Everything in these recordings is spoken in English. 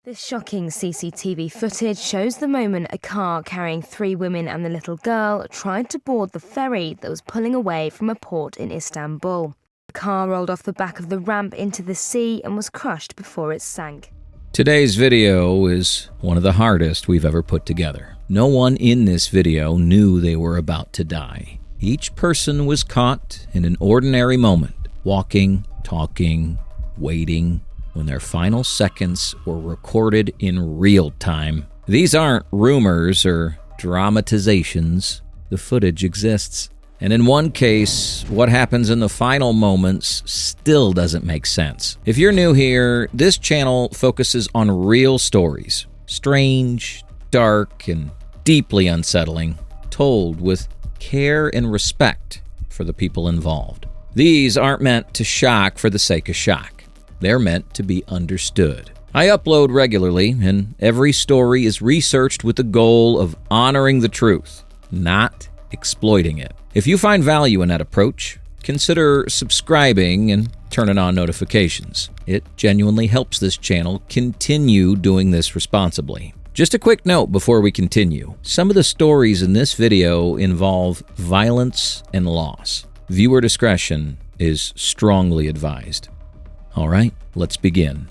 This shocking CCTV footage shows the moment a car carrying 3 women and the little girl tried to board the ferry that was pulling away from a port in Istanbul. The car rolled off the back of the ramp into the sea and was crushed before it sank. Today's video is one of the hardest we've ever put together. No one in this video knew they were about to die. Each person was caught in an ordinary moment, walking, talking, waiting, when their final seconds were recorded in real time. These aren't rumors or dramatizations. The footage exists. And in one case, what happens in the final moments still doesn't make sense. If you're new here, this channel focuses on real stories. Strange, dark, and deeply unsettling, told with care and respect for the people involved. These aren't meant to shock for the sake of shock. They're meant to be understood. I upload regularly, and every story is researched with the goal of honoring the truth, not exploiting it. If you find value in that approach, consider subscribing and turning on notifications. It genuinely helps this channel continue doing this responsibly. Just a quick note before we continue. Some of the stories in this video involve violence and loss. Viewer discretion is strongly advised. All right, let's begin.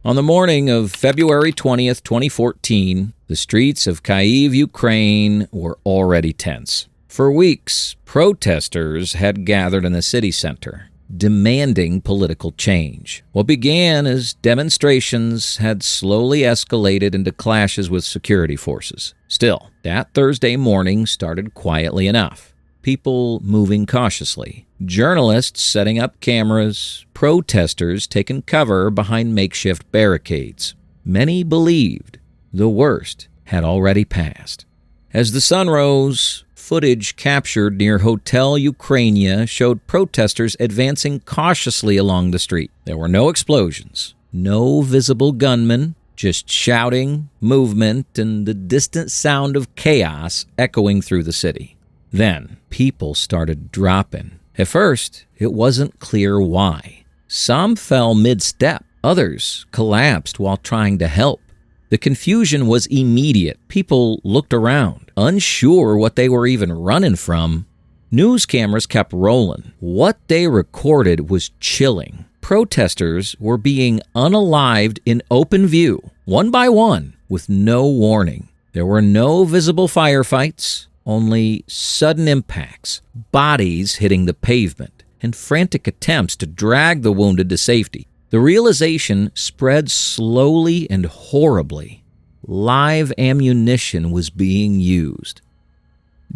On the morning of February 20th, 2014, the streets of Kyiv, Ukraine were already tense. For weeks, protesters had gathered in the city center, demanding political change. What began as demonstrations had slowly escalated into clashes with security forces. Still, that Thursday morning started quietly enough. People moving cautiously, journalists setting up cameras, protesters taking cover behind makeshift barricades. Many believed the worst had already passed. As the sun rose, footage captured near Hotel Ukrainia showed protesters advancing cautiously along the street. There were no explosions, no visible gunmen, just shouting, movement, and the distant sound of chaos echoing through the city. Then, people started dropping. At first, it wasn't clear why. Some fell mid-step. Others collapsed while trying to help. The confusion was immediate. People looked around, unsure what they were even running from. News cameras kept rolling. What they recorded was chilling. Protesters were being unalived in open view, one by one, with no warning. There were no visible firefights. Only sudden impacts, bodies hitting the pavement, and frantic attempts to drag the wounded to safety. The realization spread slowly and horribly. Live ammunition was being used.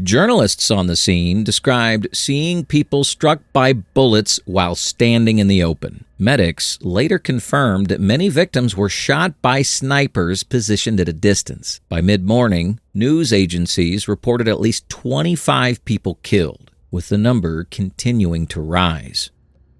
Journalists on the scene described seeing people struck by bullets while standing in the open. Medics later confirmed that many victims were shot by snipers positioned at a distance. By mid-morning, news agencies reported at least 25 people killed, with the number continuing to rise.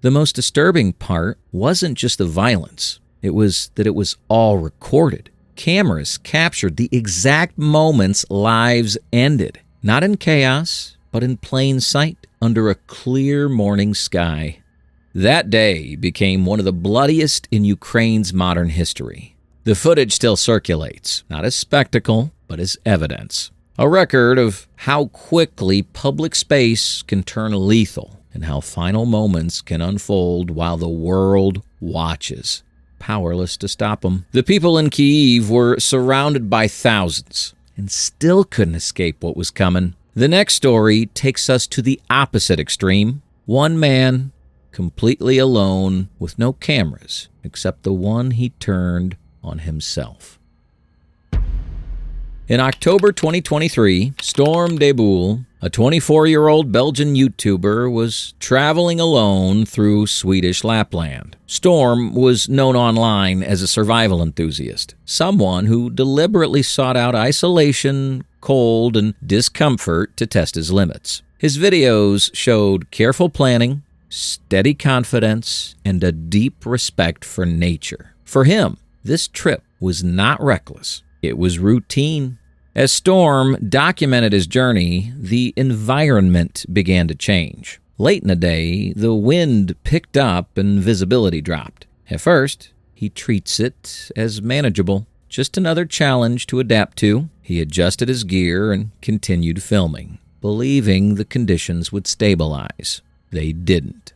The most disturbing part wasn't just the violence. It was that it was all recorded. Cameras captured the exact moments lives ended. Not in chaos, but in plain sight, under a clear morning sky. That day became one of the bloodiest in Ukraine's modern history. The footage still circulates, not as spectacle, but as evidence. A record of how quickly public space can turn lethal and how final moments can unfold while the world watches, powerless to stop them. The people in Kyiv were surrounded by thousands and still couldn't escape what was coming. The next story takes us to the opposite extreme. One man, completely alone, with no cameras, except the one he turned on himself. In October 2023, Storm de Boule, a 24-year-old Belgian YouTuber, was traveling alone through Swedish Lapland. Storm was known online as a survival enthusiast, someone who deliberately sought out isolation, cold, and discomfort to test his limits. His videos showed careful planning, steady confidence, and a deep respect for nature. For him, this trip was not reckless. It was routine. As Storm documented his journey, the environment began to change. Late in the day, the wind picked up and visibility dropped. At first, he treats it as manageable. Just another challenge to adapt to. He adjusted his gear and continued filming, believing the conditions would stabilize. They didn't.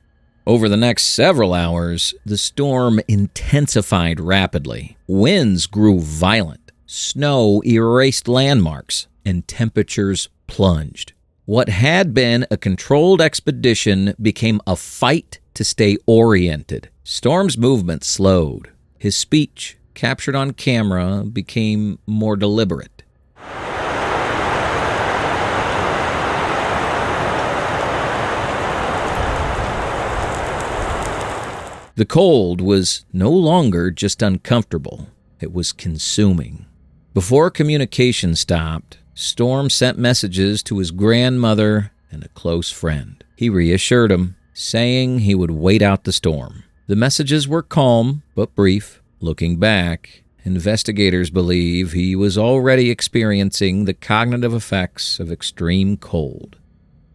Over the next several hours, the storm intensified rapidly. Winds grew violent. Snow erased landmarks, and temperatures plunged. What had been a controlled expedition became a fight to stay oriented. Storm's movement slowed. His speech, captured on camera, became more deliberate. The cold was no longer just uncomfortable. It was consuming. Before communication stopped, Storm sent messages to his grandmother and a close friend. He reassured him, saying he would wait out the storm. The messages were calm but brief. Looking back, investigators believe he was already experiencing the cognitive effects of extreme cold.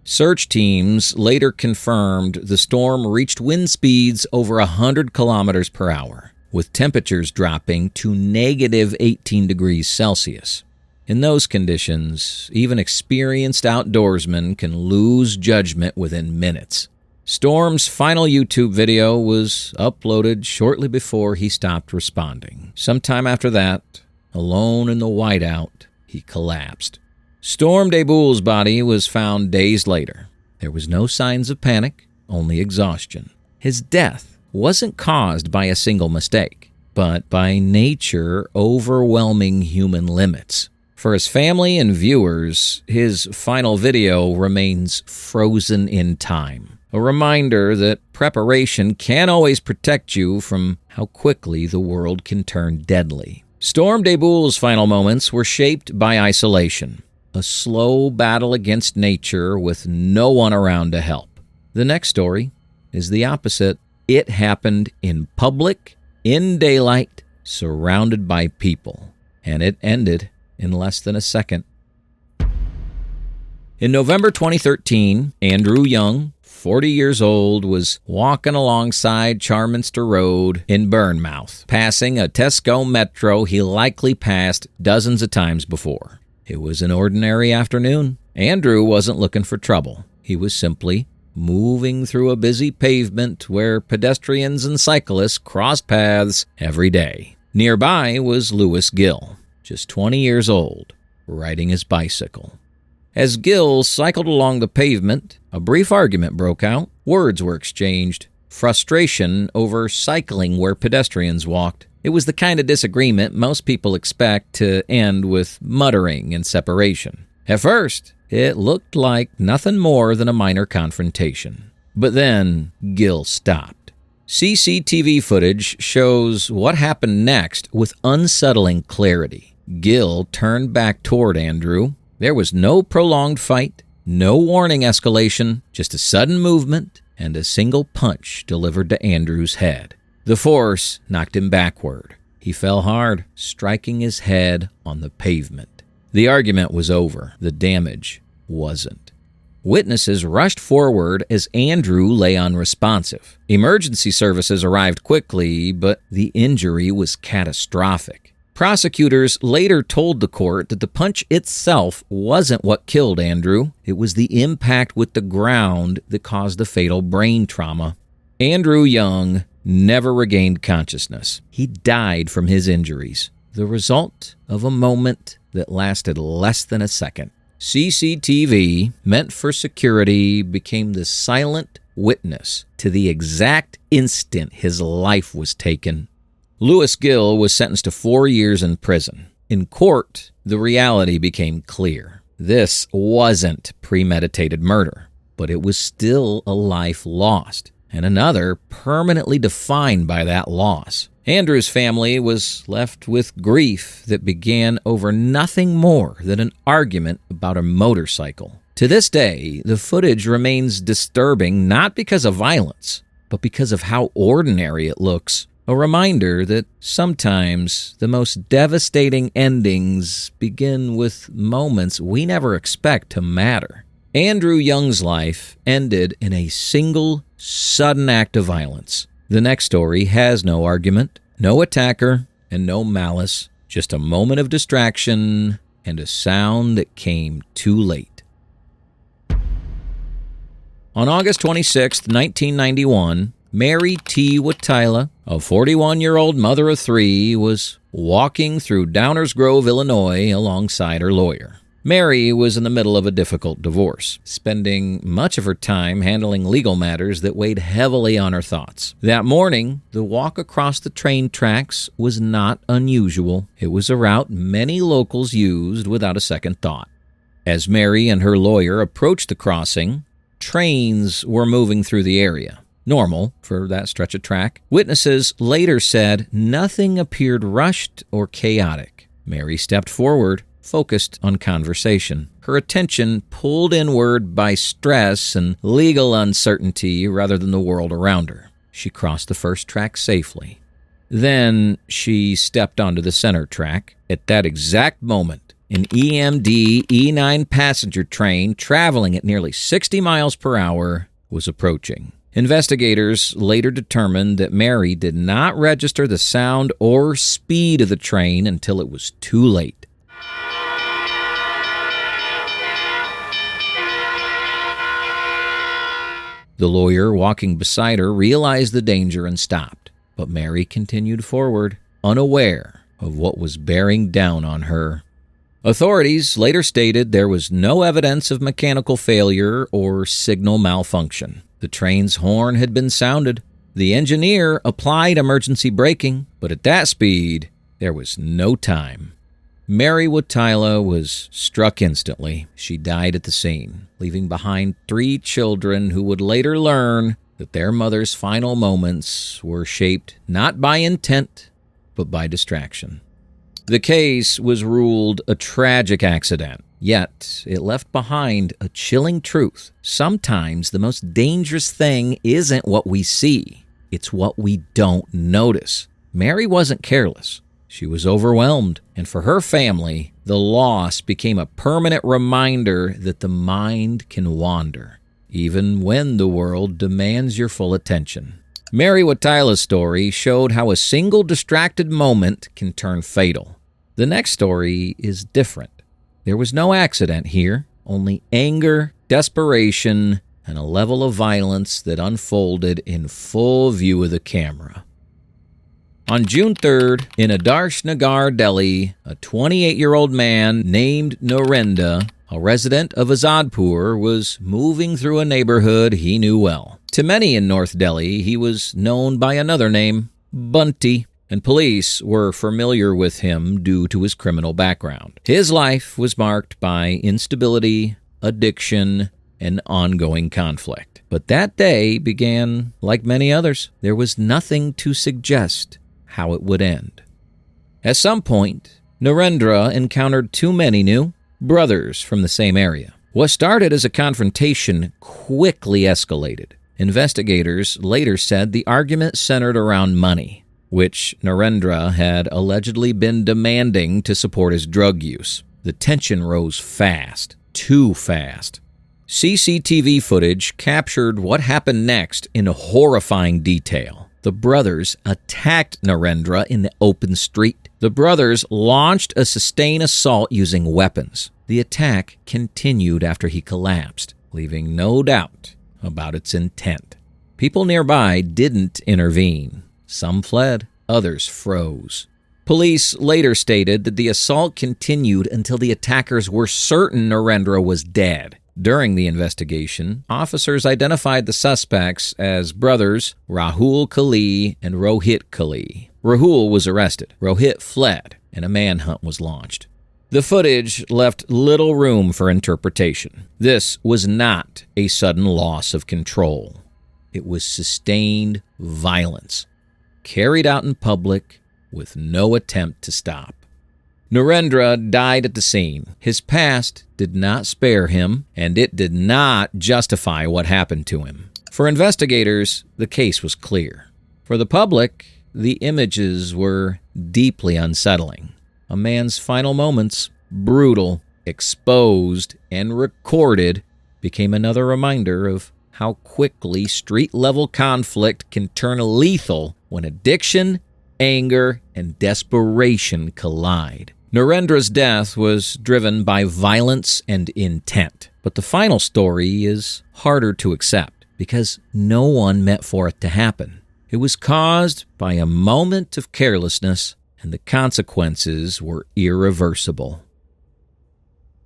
Search teams later confirmed the storm reached wind speeds over 100 kilometers per hour, with temperatures dropping to negative 18 degrees Celsius. In those conditions, even experienced outdoorsmen can lose judgment within minutes. Storm's final YouTube video was uploaded shortly before he stopped responding. Sometime after that, alone in the whiteout, he collapsed. Storm Deboule's body was found days later. There was no signs of panic, only exhaustion. His death wasn't caused by a single mistake, but by nature overwhelming human limits. For his family and viewers, his final video remains frozen in time. A reminder that preparation can't always protect you from how quickly the world can turn deadly. Storm Deboule's final moments were shaped by isolation, a slow battle against nature with no one around to help. The next story is the opposite. It happened in public, in daylight, surrounded by people, and it ended in less than a second. In November 2013, Andrew Young, 40 years old, was walking alongside Charminster Road in Bournemouth, passing a Tesco Metro he likely passed dozens of times before. It was an ordinary afternoon. Andrew wasn't looking for trouble. He was simply moving through a busy pavement where pedestrians and cyclists crossed paths every day. Nearby was Lewis Gill, just 20 years old, riding his bicycle. As Gill cycled along the pavement, a brief argument broke out. Words were exchanged. Frustration over cycling where pedestrians walked. It was the kind of disagreement most people expect to end with muttering and separation. At first, it looked like nothing more than a minor confrontation. But then, Gill stopped. CCTV footage shows what happened next with unsettling clarity. Gill turned back toward Andrew. There was no prolonged fight, no warning escalation, just a sudden movement and a single punch delivered to Andrew's head. The force knocked him backward. He fell hard, striking his head on the pavement. The argument was over. The damage wasn't. Witnesses rushed forward as Andrew lay unresponsive. Emergency services arrived quickly, but the injury was catastrophic. Prosecutors later told the court that the punch itself wasn't what killed Andrew. It was the impact with the ground that caused the fatal brain trauma. Andrew Young never regained consciousness. He died from his injuries, the result of a moment that lasted less than a second. CCTV, meant for security, became the silent witness to the exact instant his life was taken. Lewis Gill was sentenced to 4 years in prison. In court, the reality became clear. This wasn't premeditated murder, but it was still a life lost, and another permanently defined by that loss. Andrew's family was left with grief that began over nothing more than an argument about a motorcycle. To this day, the footage remains disturbing not because of violence, but because of how ordinary it looks. A reminder that sometimes the most devastating endings begin with moments we never expect to matter. Andrew Young's life ended in a single, sudden act of violence. The next story has no argument, No attacker and no malice, just a moment of distraction and a sound that came too late. On August 26, 1991, Mary T. Watila, a 41-year-old mother of three, was walking through Downers Grove, Illinois, alongside her lawyer. Mary was in the middle of a difficult divorce, spending much of her time handling legal matters that weighed heavily on her thoughts. That morning, the walk across the train tracks was not unusual. It was a route many locals used without a second thought. As Mary and her lawyer approached the crossing, trains were moving through the area. Normal for that stretch of track. Witnesses later said nothing appeared rushed or chaotic. Mary stepped forward, focused on conversation, her attention pulled inward by stress and legal uncertainty rather than the world around her. She crossed the first track safely. Then she stepped onto the center track. At that exact moment, an EMD E9 passenger train traveling at nearly 60 miles per hour was approaching. Investigators later determined that Mary did not register the sound or speed of the train until it was too late. The lawyer walking beside her realized the danger and stopped, but Mary continued forward, unaware of what was bearing down on her. Authorities later stated there was no evidence of mechanical failure or signal malfunction. The train's horn had been sounded. The engineer applied emergency braking, but at that speed, there was no time. Mary Watila was struck instantly. She died at the scene, leaving behind 3 children who would later learn that their mother's final moments were shaped not by intent, but by distraction. The case was ruled a tragic accident, yet it left behind a chilling truth. Sometimes the most dangerous thing isn't what we see, it's what we don't notice. Mary wasn't careless. She was overwhelmed, and for her family, the loss became a permanent reminder that the mind can wander, even when the world demands your full attention. Mary Watila's story showed how a single distracted moment can turn fatal. The next story is different. There was no accident here, only anger, desperation, and a level of violence that unfolded in full view of the camera. On June 3rd, in Adarsh Nagar, Delhi, a 28-year-old man named Narendra, a resident of Azadpur, was moving through a neighborhood he knew well. To many in North Delhi, he was known by another name, Bunty, and police were familiar with him due to his criminal background. His life was marked by instability, addiction, and ongoing conflict. But that day began like many others. There was nothing to suggest how it would end. At some point, Narendra encountered 2 men he knew, brothers from the same area. What started as a confrontation quickly escalated. Investigators later said the argument centered around money, which Narendra had allegedly been demanding to support his drug use. The tension rose fast, too fast. CCTV footage captured what happened next in horrifying detail. The brothers attacked Narendra in the open street. The brothers launched a sustained assault using weapons. The attack continued after he collapsed, leaving no doubt about its intent. People nearby didn't intervene. Some fled, others froze. Police later stated that the assault continued until the attackers were certain Narendra was dead. During the investigation, officers identified the suspects as brothers Rahul Kali and Rohit Kali. Rahul was arrested, Rohit fled, and a manhunt was launched. The footage left little room for interpretation. This was not a sudden loss of control. It was sustained violence, carried out in public with no attempt to stop. Narendra died at the scene. His past did not spare him, and it did not justify what happened to him. For investigators, the case was clear. For the public, the images were deeply unsettling. A man's final moments, brutal, exposed, and recorded, became another reminder of how quickly street-level conflict can turn lethal when addiction, anger and desperation collide. Narendra's death was driven by violence and intent. But the final story is harder to accept because no one meant for it to happen. It was caused by a moment of carelessness, and the consequences were irreversible.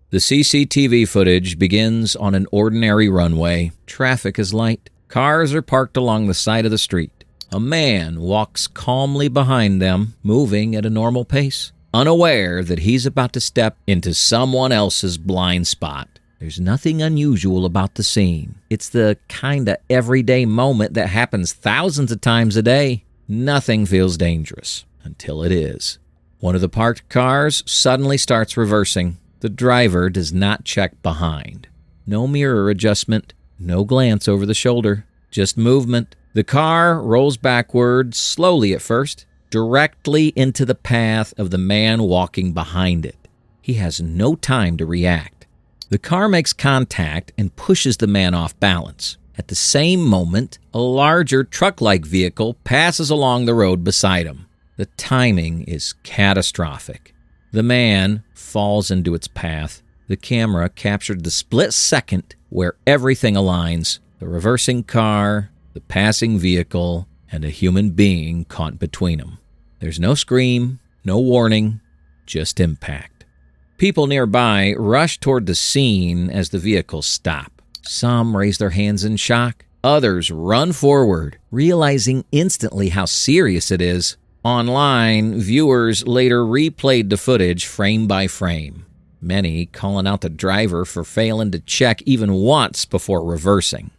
The CCTV footage begins on an ordinary runway. Traffic is light. Cars are parked along the side of the street. A man walks calmly behind them, moving at a normal pace, unaware that he's about to step into someone else's blind spot. There's nothing unusual about the scene. It's the kind of everyday moment that happens thousands of times a day. Nothing feels dangerous until it is. One of the parked cars suddenly starts reversing. The driver does not check behind. No mirror adjustment, no glance over the shoulder, just movement. The car rolls backward, slowly at first, directly into the path of the man walking behind it. He has no time to react. The car makes contact and pushes the man off balance. At the same moment, a larger truck-like vehicle passes along the road beside him. The timing is catastrophic. The man falls into its path. The camera captured the split second where everything aligns. The reversing car, the passing vehicle, and a human being caught between them. There's no scream, no warning, just impact. People nearby rush toward the scene as the vehicles stop. Some raise their hands in shock. Others run forward, realizing instantly how serious it is. Online, viewers later replayed the footage frame by frame, many calling out the driver for failing to check even once before reversing.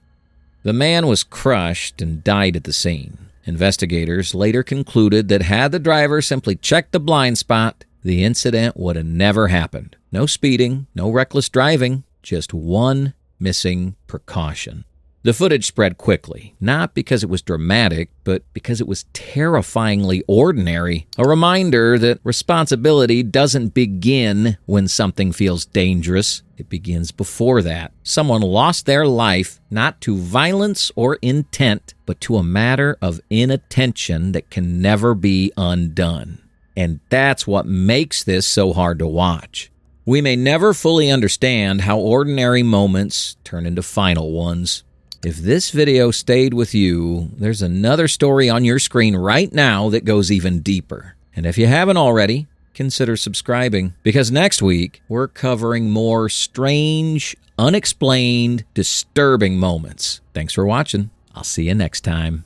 The man was crushed and died at the scene. Investigators later concluded that had the driver simply checked the blind spot, the incident would have never happened. No speeding, no reckless driving, just one missing precaution. The footage spread quickly, not because it was dramatic, but because it was terrifyingly ordinary. A reminder that responsibility doesn't begin when something feels dangerous. It begins before that. Someone lost their life not to violence or intent, but to a matter of inattention that can never be undone. And that's what makes this so hard to watch. We may never fully understand how ordinary moments turn into final ones. If this video stayed with you, there's another story on your screen right now that goes even deeper. And if you haven't already, consider subscribing, because next week we're covering more strange, unexplained, disturbing moments. Thanks for watching. I'll see you next time.